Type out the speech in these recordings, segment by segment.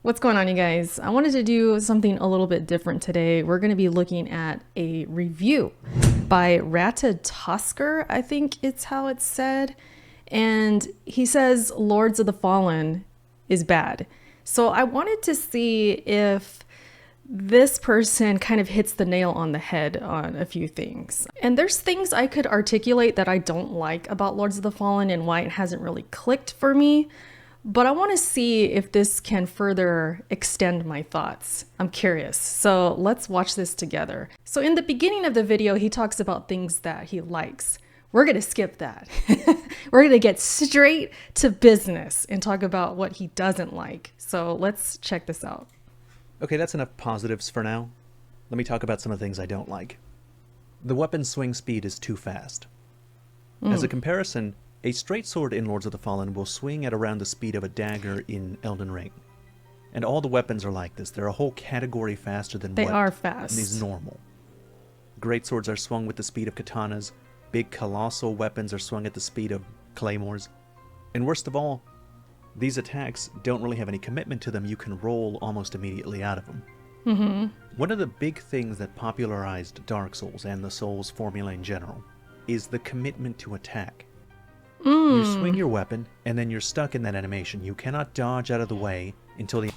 What's going on, you guys? I wanted to do something a little bit different today. We're going to be looking at a review by Ratatosker, I think it's how it's said. And he says Lords of the Fallen is bad. So I wanted to see if this person kind of hits the nail on the head on a few things. And there's things I could articulate that I don't like about Lords of the Fallen and why it hasn't really clicked for me. But I want to see if this can further extend my thoughts. I'm curious. So let's watch this together. So in the beginning of the video, he talks about things that he likes. We're going to skip that. We're going to get straight to business and talk about what he doesn't like. So let's check this out. Okay, that's enough positives for now. Let me talk about some of the things I don't like. The weapon swing speed is too fast. As a comparison, a straight sword in Lords of the Fallen will swing at around the speed of a dagger in Elden Ring. And all the weapons are like this. They're a whole category faster than They what are fast. is normal. Great swords are swung with the speed of katanas. Big colossal weapons are swung at the speed of claymores. And worst of all, these attacks don't really have any commitment to them. You can roll almost immediately out of them. One of the big things that popularized Dark Souls and the Souls formula in general is the commitment to attack. You swing your weapon, and then you're stuck in that animation. You cannot dodge out of the way until the...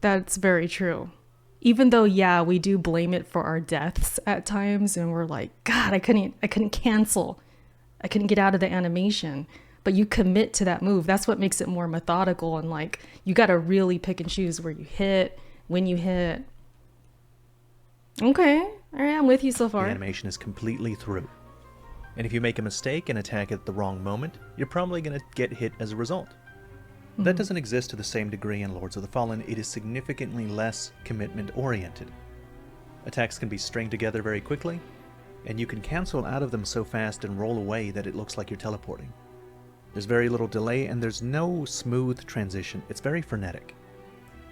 That's very true. Even though, yeah, we do blame it for our deaths at times, and we're like, God, I couldn't cancel. I couldn't get out of the animation. But you commit to that move. That's what makes it more methodical, and like, you got to really pick and choose where you hit, when you hit. Okay, all right, I'm with you so far. The animation is completely through. And if you make a mistake and attack at the wrong moment, you're probably going to get hit as a result. That doesn't exist to the same degree in Lords of the Fallen. It is significantly less commitment-oriented. Attacks can be stringed together very quickly, and you can cancel out of them so fast and roll away that it looks like you're teleporting. There's very little delay, and there's no smooth transition. It's very frenetic.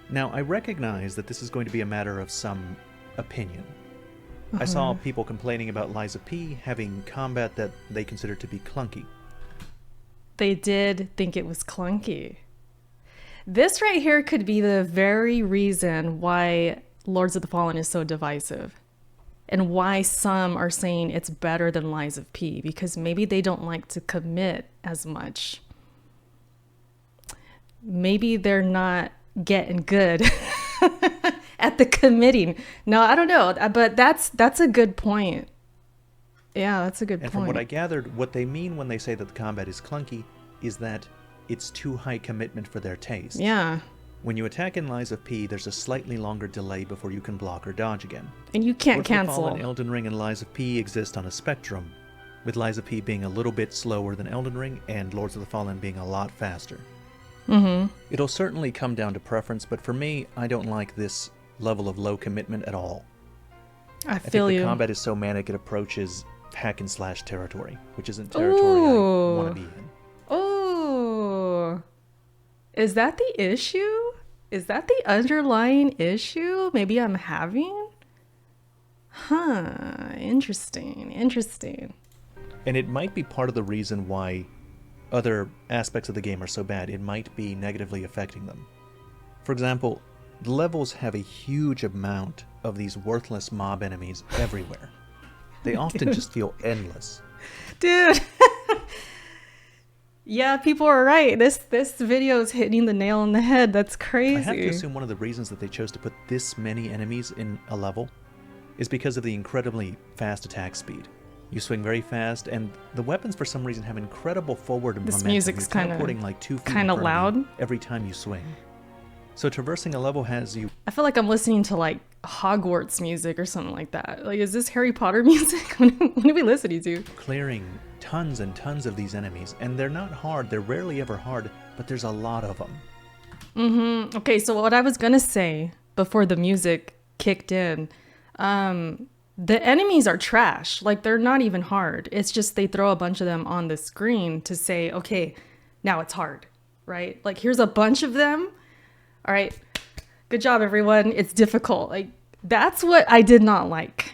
Now, I recognize that this is going to be a matter of some opinion. I saw people complaining about Lies of P having combat that they consider to be clunky. They did think it was clunky. This right here could be the very reason why Lords of the Fallen is so divisive. And why some are saying it's better than Lies of P, because maybe they don't like to commit as much. Maybe they're not getting good at the committing. No, I don't know, but that's a good point. Yeah, that's a good point. And from what I gathered, what they mean when they say that the combat is clunky is that it's too high commitment for their taste. Yeah. When you attack in Lies of P, there's a slightly longer delay before you can block or dodge again. And you can't Lords of the cancel. Fallen, Elden Ring, and Lies of P exist on a spectrum, with Lies of P being a little bit slower than Elden Ring, and Lords of the Fallen being a lot faster. It'll certainly come down to preference, but for me, I don't like this level of low commitment at all. I think feel the you. combat is so manic it approaches hack and slash territory, which isn't territory I want to be in. Oh, is that the issue? Is that the underlying issue maybe I'm having? Huh, interesting. And it might be part of the reason why other aspects of the game are so bad. It might be negatively affecting them. For example, the levels have a huge amount of these worthless mob enemies everywhere. They often just feel endless. Dude. Yeah, people are right. This video is hitting the nail on the head. That's crazy. I have to assume one of the reasons that they chose to put this many enemies in a level is because of the incredibly fast attack speed. You swing very fast, and the weapons for some reason have incredible forward momentum. This music's You're teleporting like 2 feet in front of you loud. every time you swing. So traversing a level has you... I feel like I'm listening to like Hogwarts music or something like that. Like, is this Harry Potter music? What are we listening to? clearing tons and tons of these enemies, and they're not hard. They're rarely ever hard, but there's a lot of them. Okay, so what I was gonna say before the music kicked in, the enemies are trash. Like, they're not even hard. It's just they throw a bunch of them on the screen to say, okay, now it's hard, right? Like, here's a bunch of them. All right, good job, everyone. It's difficult. Like, that's what I did not like.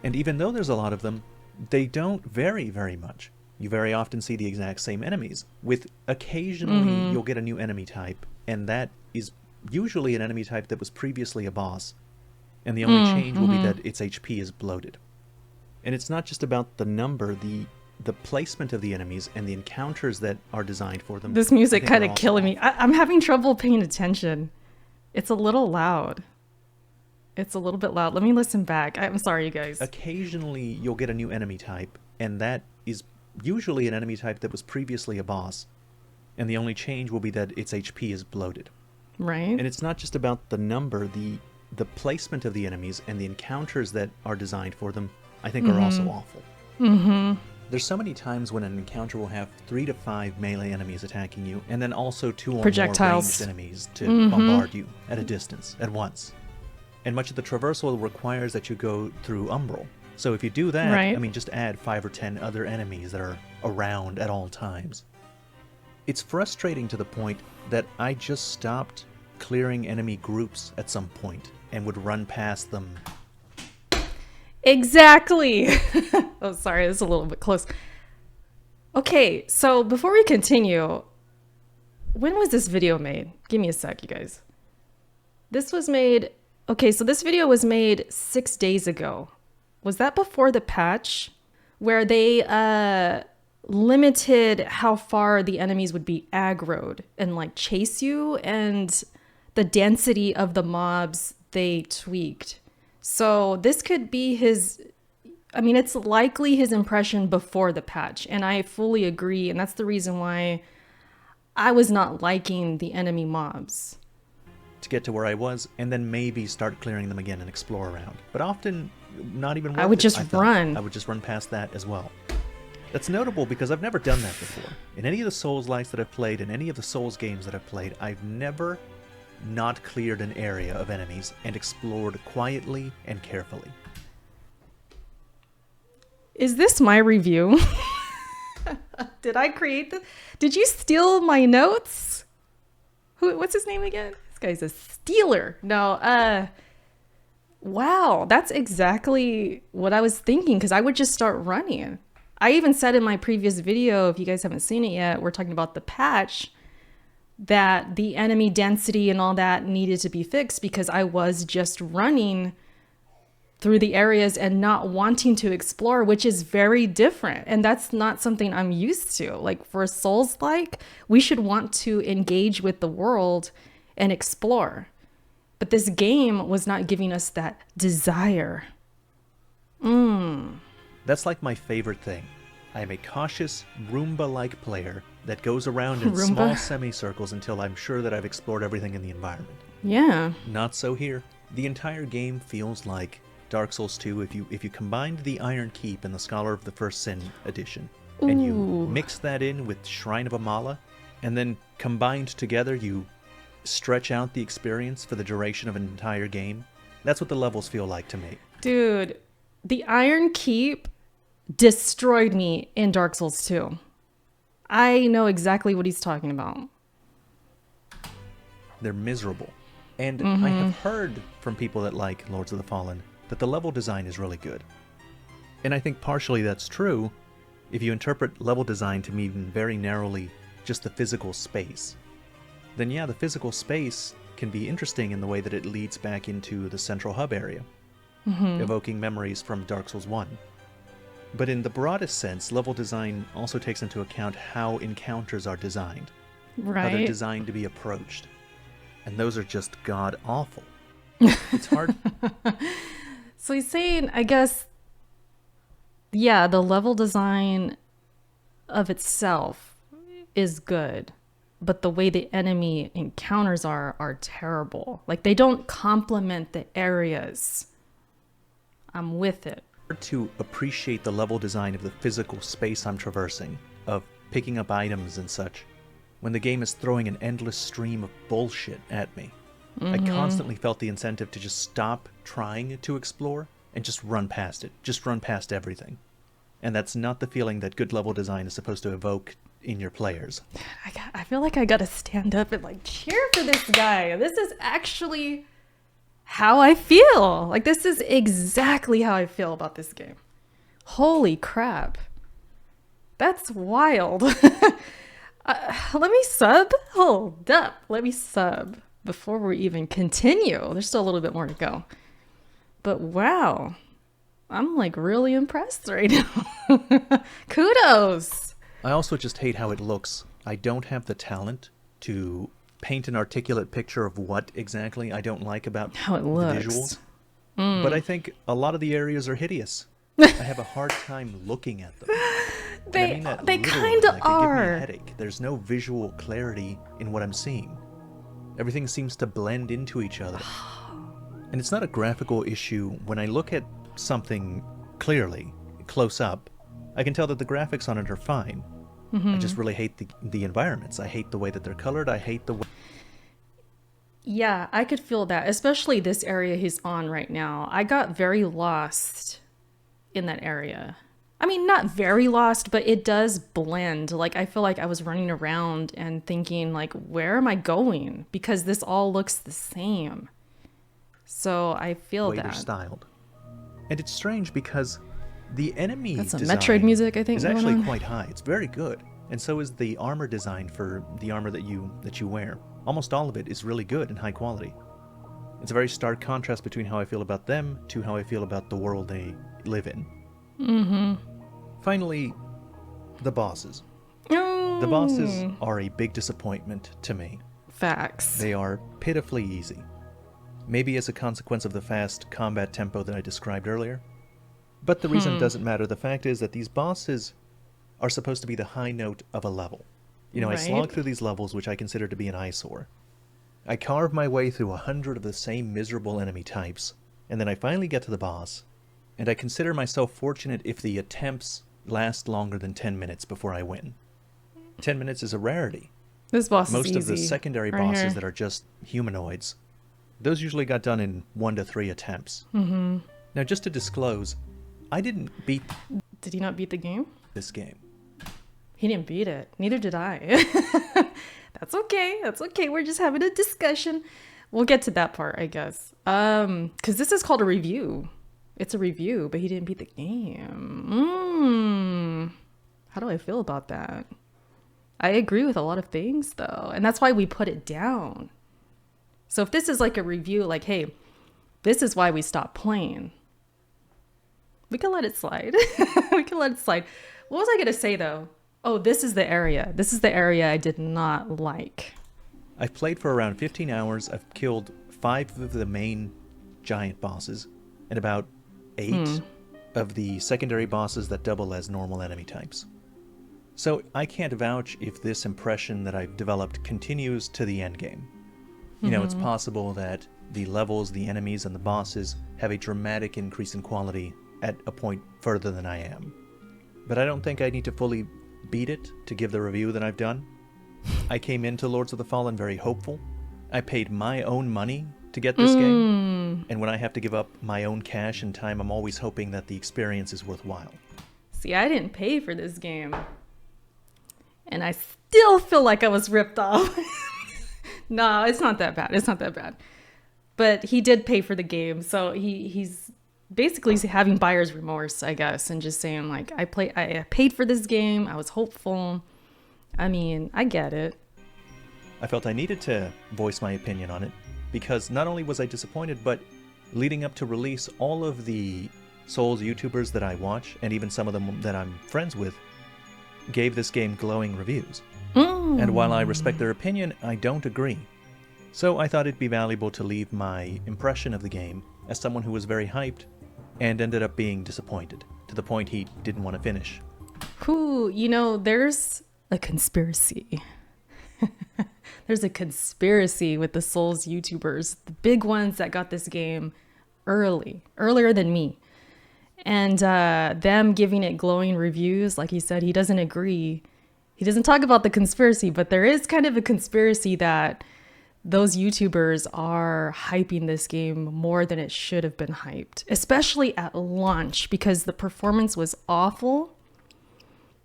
And even though there's a lot of them, they don't vary very much. You very often see the exact same enemies, with occasionally you'll get a new enemy type, and that is usually an enemy type that was previously a boss, and the only change will be that its HP is bloated. And it's not just about the number, the placement of the enemies and the encounters that are designed for them. This music kind of killing me. I'm having trouble paying attention. It's a little loud. It's a little bit loud. Let me listen back. I'm sorry, you guys. Occasionally, you'll get a new enemy type, and that is usually an enemy type that was previously a boss, and the only change will be that its HP is bloated. Right. And it's not just about the number, the placement of the enemies and the encounters that are designed for them, I think, are also awful. There's so many times when an encounter will have 3 to 5 melee enemies attacking you, and then also 2 or more Projectiles. ranged enemies to bombard you at a distance at once. And much of the traversal requires that you go through Umbral. So if you do that, Right. I mean, just add 5 or 10 other enemies that are around at all times. It's frustrating to the point that I just stopped clearing enemy groups at some point and would run past them. Exactly. Oh, sorry, this is a little bit close. Okay, so before we continue, when was this video made? Give me a sec, you guys. This was made... Okay, so this video was made 6 days ago. Was that before the patch? Where they limited how far the enemies would be aggroed and like chase you, and the density of the mobs they tweaked. So this could be his, I mean, it's likely his impression before the patch, and I fully agree, and that's the reason why I was not liking the enemy mobs. To get to where I was, and then maybe start clearing them again and explore around. But often, not even worth I would it, just thought. run. I would just run past that as well. That's notable because I've never done that before. In any of the Souls-likes that I've played, in any of the Souls games that I've played, I've never not cleared an area of enemies and explored quietly and carefully. Is this my review? Did I create this? Did you steal my notes? What's his name again? This guy's a stealer. No, wow, that's exactly what I was thinking, because I would just start running. I even said in my previous video, if you guys haven't seen it yet, we're talking about the patch, that the enemy density and all that needed to be fixed because I was just running through the areas and not wanting to explore, which is very different. And that's not something I'm used to. Like for Souls-like, we should want to engage with the world and explore. But this game was not giving us that desire. That's like my favorite thing. I am a cautious, Roomba-like player that goes around in Roomba? small semicircles until I'm sure that I've explored everything in the environment. Yeah. Not so here. The entire game feels like Dark Souls 2 if you combined the Iron Keep and the Scholar of the First Sin edition, and you Ooh. mix that in with Shrine of Amala, and then combined together you stretch out the experience for the duration of an entire game. That's what the levels feel like to me. Dude, the Iron Keep destroyed me in Dark Souls 2. I know exactly what he's talking about. They're miserable. And I have heard from people that like Lords of the Fallen that the level design is really good. And I think partially that's true if you interpret level design to mean very narrowly just the physical space. Then yeah, the physical space can be interesting in the way that it leads back into the central hub area, evoking memories from Dark Souls 1. But in the broadest sense, level design also takes into account how encounters are designed, how they're Right? designed to be approached. And those are just god-awful. It's hard. So he's saying, I guess, yeah, the level design of itself is good, but the way the enemy encounters are terrible. Like, they don't complement the areas. I'm with it. to appreciate the level design of the physical space I'm traversing, of picking up items and such, when the game is throwing an endless stream of bullshit at me. I constantly felt the incentive to just stop trying to explore and just run past it, just run past everything. And that's not the feeling that good level design is supposed to evoke in your players. I feel like I gotta stand up and like cheer for this guy. This is actually how I feel. Like, this is exactly how I feel about this game. Holy crap. That's wild. Let me sub. Hold up. Let me sub. before we even continue, there's still a little bit more to go. But wow, I'm like really impressed right now. Kudos. I also just hate how it looks. I don't have the talent to paint an articulate picture of what exactly I don't like about How it the looks. visuals. But I think a lot of the areas are hideous. I have a hard time looking at them. And I mean that They literally, kind of like, they give me a are. headache. There's no visual clarity in what I'm seeing. Everything seems to blend into each other. And it's not a graphical issue. When I look at something clearly, close up, I can tell that the graphics on it are fine. I just really hate the environments. I hate the way that they're colored. I hate the way... Yeah, I could feel that, especially this area he's on right now. I got very lost in that area. I mean, not very lost, but it does blend. Like, I feel like I was running around and thinking, like, where am I going? Because this all looks the same. So I feel way they're that. styled. And it's strange because the enemy That's some design Metroid music, I think, is going actually on. quite high. It's very good. And so is the armor design for the armor that you wear. Almost all of it is really good and high quality. It's a very stark contrast between how I feel about them to how I feel about the world they live in. Finally, the bosses. The bosses are a big disappointment to me. Facts. They are pitifully easy. Maybe as a consequence of the fast combat tempo that I described earlier. But the reason doesn't matter. The fact is that these bosses are supposed to be the high note of a level. You know, I slog Right. through these levels, which I consider to be an eyesore. I carve my way through 100 of the same miserable enemy types, and then I finally get to the boss, and I consider myself fortunate if the attempts last longer than 10 minutes before I win. 10 minutes is a rarity. This boss Most is easy. of the secondary right bosses here. that are just humanoids, those usually got done in 1 to 3 attempts. Now, just to disclose, I didn't beat Did he not beat the game? this game. He didn't beat it. Neither did I. That's okay. That's okay. We're just having a discussion. We'll get to that part, I guess. Because this is called a review. It's a review, but he didn't beat the game. How do I feel about that? I agree with a lot of things, though. And that's why we put it down. So if this is like a review, like, hey, this is why we stopped playing, we can let it slide. We can let it slide. What was I going to say, though? Oh, this is the area. This is the area I did not like. I've played for around 15 hours. I've killed 5 of the main giant bosses and about 8 of the secondary bosses that double as normal enemy types. So I can't vouch if this impression that I've developed continues to the end game. You know, it's possible that the levels, the enemies, and the bosses have a dramatic increase in quality at a point further than I am. But I don't think I need to fully beat it to give the review that I've done. I came into Lords of the Fallen very hopeful. I paid my own money to get this game, and when I have to give up my own cash and time, I'm always hoping that the experience is worthwhile. See, I didn't pay for this game. And I still feel like I was ripped off. No, it's not that bad. It's not that bad. But he did pay for the game. So he's basically having buyer's remorse, I guess, and just saying, like, I paid for this game. I was hopeful. I mean, I get it. I felt I needed to voice my opinion on it, because not only was I disappointed, but leading up to release, all of the Souls YouTubers that I watch, and even some of them that I'm friends with, gave this game glowing reviews. And while I respect their opinion, I don't agree. So I thought it'd be valuable to leave my impression of the game as someone who was very hyped and ended up being disappointed, to the point he didn't want to finish. Who, you know, there's a conspiracy. There's a conspiracy with the Souls YouTubers, the big ones that got this game earlier than me. And them giving it glowing reviews, like he said, he doesn't agree. He doesn't talk about the conspiracy, but there is kind of a conspiracy that those YouTubers are hyping this game more than it should have been hyped, especially at launch, because the performance was awful.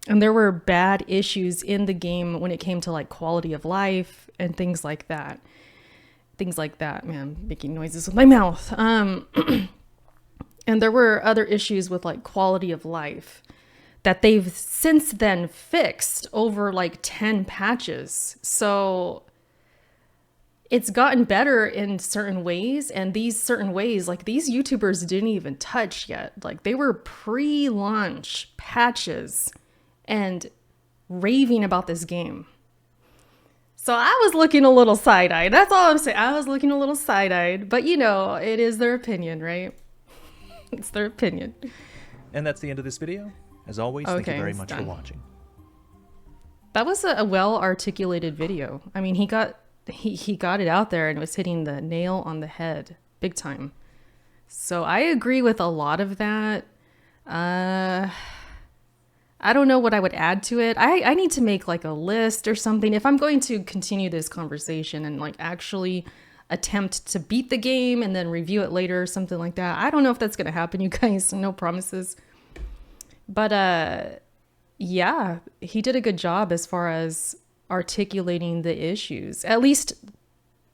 And there were bad issues in the game when it came to like quality of life and things like that. Things like that, man, making noises with my mouth. And there were other issues with like quality of life that they've since then fixed over like 10 patches. So it's gotten better in certain ways, and these certain ways, like these YouTubers didn't even touch yet. Like they were pre-launch patches and raving about this game. So I was looking a little side-eyed. That's all I'm saying. I was looking a little side-eyed, but you know, it is their opinion, right? It's their opinion. And that's the end of this video. As always, thank you very much for watching. That was a well-articulated video. I mean, he got it out there and it was hitting the nail on the head big time. So I agree with a lot of that. I don't know what I would add to it. I need to make like a list or something if I'm going to continue this conversation and like actually attempt to beat the game and then review it later or something like that. I don't know if that's going to happen, you guys. No promises. But yeah, he did a good job as far as articulating the issues, at least,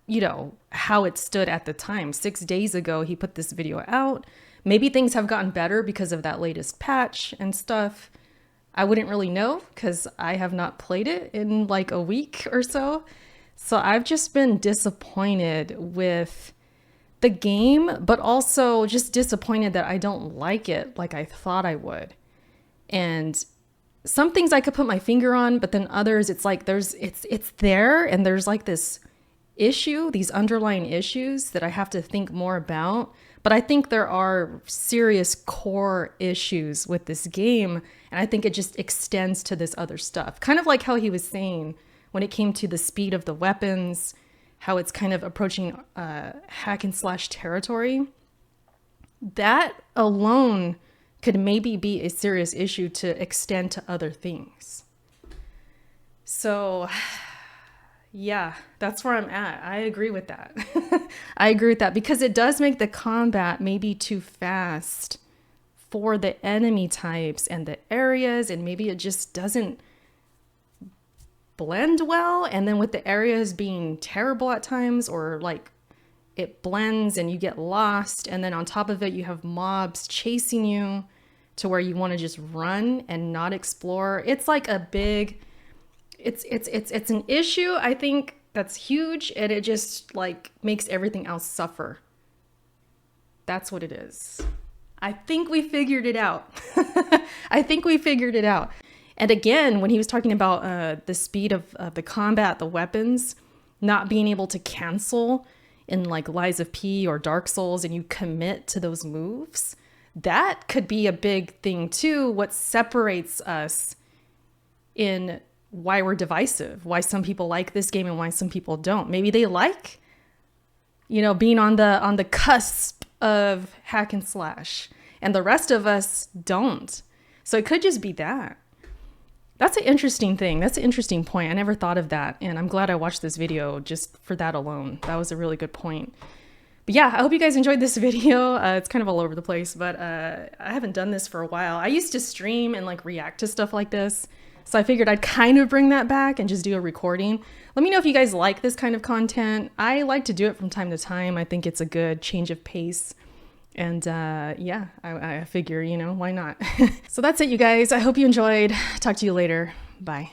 you know, how it stood at the time. 6 days ago, he put this video out. Maybe things have gotten better because of that latest patch and stuff. I wouldn't really know because I have not played it in like a week or so. So I've just been disappointed with the game, but also just disappointed that I don't like it like I thought I would. And some things I could put my finger on, but then others, it's like it's there, and there's like this issue, these underlying issues that I have to think more about. But I think there are serious core issues with this game, and I think it just extends to this other stuff. Kind of like how he was saying when it came to the speed of the weapons, how it's kind of approaching hack and slash territory. That alone could maybe be a serious issue to extend to other things. So yeah, that's where I'm at. I agree with that. I agree with that because it does make the combat maybe too fast for the enemy types and the areas, and maybe it just doesn't blend well. And then with the areas being terrible at times, or like it blends and you get lost, and then on top of it you have mobs chasing you to where you want to just run and not explore. It's like a big, it's an issue, I think, that's huge, and it just like makes everything else suffer. That's what it is. I think we figured it out. I think we figured it out. And again, when he was talking about the speed of the combat, the weapons, not being able to cancel in like Lies of P or Dark Souls, and you commit to those moves, that could be a big thing too. What separates us in why we're divisive, why some people like this game and why some people don't. Maybe they like, you know, being on the cusp of hack and slash, and the rest of us don't. So it could just be that. That's an interesting thing. That's an interesting point. I never thought of that, and I'm glad I watched this video just for that alone. That was a really good point. But yeah, I hope you guys enjoyed this video. It's kind of all over the place, but I haven't done this for a while. I used to stream and like react to stuff like this, so I figured I'd kind of bring that back and just do a recording. Let me know if you guys like this kind of content. I like to do it from time to time. I think it's a good change of pace. And yeah, I figure, you know, why not? So that's it, you guys. I hope you enjoyed. Talk to you later. Bye.